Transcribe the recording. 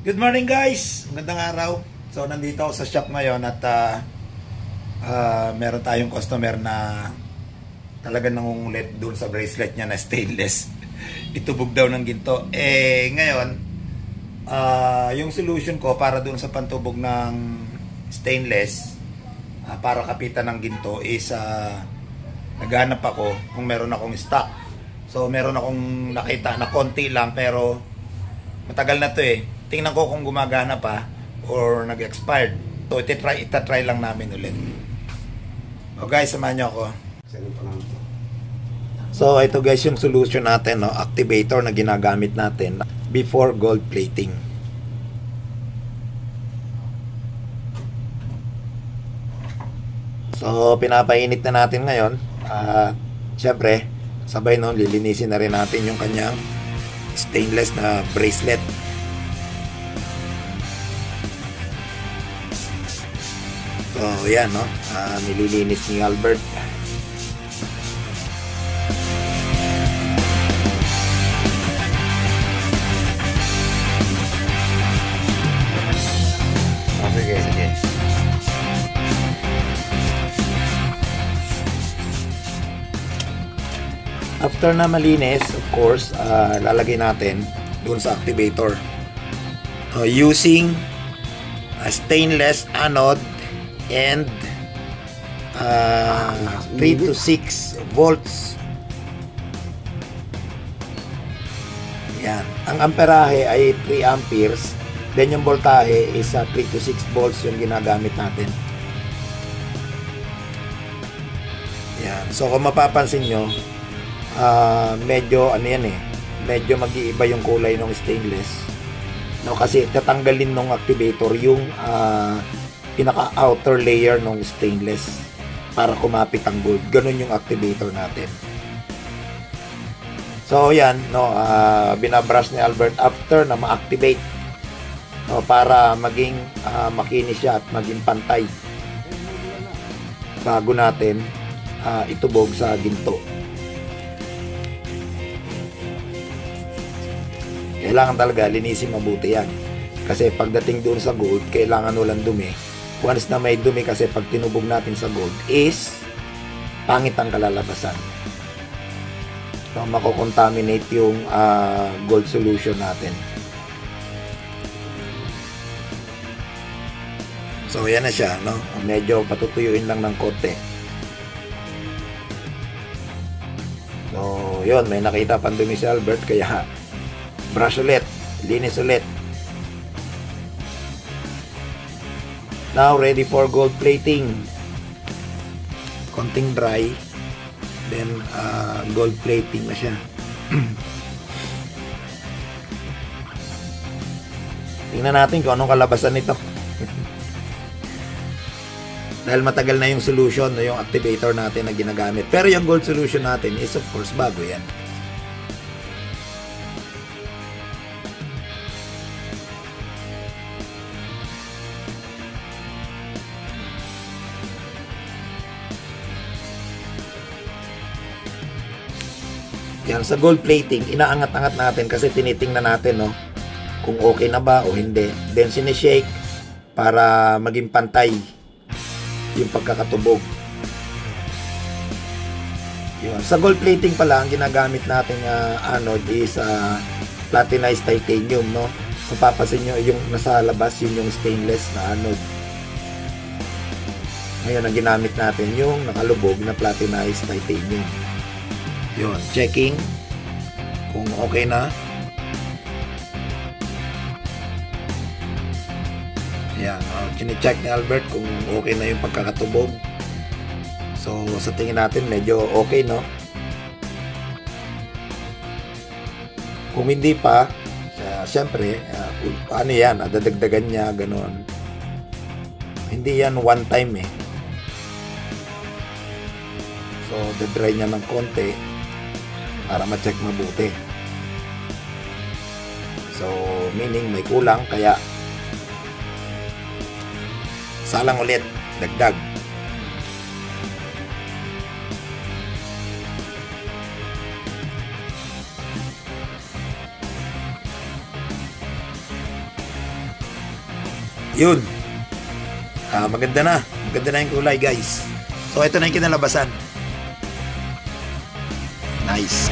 Good morning guys! Magandang araw. So nandito ako sa shop ngayon at meron tayong customer na talagang nangungulit doon sa bracelet niya na stainless. Itubog daw ng ginto. Ngayon, yung solution ko para doon sa pantubog ng stainless, para kapitan ng ginto is naghanap ako kung meron akong stock. So meron akong nakita na konti lang pero matagal na to Tingnan ko kung gumagana pa or nag-expired. So itatry lang namin ulit. O guys, samahan nyo ako. So ito guys yung solution natin, activator na ginagamit natin before gold plating. So pinapainit na natin ngayon. Siyempre sabay lilinisin na rin natin yung kanyang stainless na bracelet. So yan nililinis ni Albert. Sige. After na malinis, of course, lalagay natin doon sa activator. Using a stainless anode and 3 to 6 volts. Yan. Ang amperahe ay 3 amperes. Then yung voltahe is 3 to 6 volts yung ginagamit natin. Yan. So kung mapapansin nyo, medyo medyo mag-iiba yung kulay ng stainless. Kasi tatanggalin ng activator yung pinaka-outer layer ng stainless para kumapit ang gold. Ganun yung activator natin. So yan, binabrush ni Albert after na ma-activate, para maging makinis siya at maging pantay bago natin itubog sa ginto. Kailangan talaga linisin mabuti yan, kasi pagdating doon sa gold kailangan walang dumi. Once na may dumi, kasi pag tinubog natin sa gold is pangit ang kalalabasan. So makokontaminate yung gold solution natin. So yan na siya, medyo patutuyuin lang ng konti. So yun, may nakita pang dumi si Albert, kaya brush ulit, linis ulit. Now ready for gold plating. Konting dry, then gold plating na siya. Tingnan natin kung anong kalabasan nito. Dahil matagal na yung solution, yung activator natin na ginagamit. Pero yung gold solution natin is of course bago yan. Yan, sa gold plating, inaangat-angat natin kasi tinitingnan natin kung okay na ba o hindi. Then sinishake para maging pantay yung pagkakatubog. Yun. Sa gold plating pala, ang ginagamit natin anode is platinized titanium. Kung papasin nyo, yung nasa labas, yun yung stainless na anode. Ngayon, ang ginamit natin yung nakalubog na platinized titanium. Yun, checking kung okay na. Yan, chine-check ni Albert kung okay na yung pagkakatubog. So sa tingin natin medyo okay, Kung hindi pa, syempre yan, dadagdagan niya, ganon. Hindi yan one time So dadry niya ng konti para ma-check mabuti. So meaning may kulang, kaya salang ulit, dagdag. Yun. Maganda na. Maganda na yung kulay, guys. So, ito na yung kinalabasan. Nice.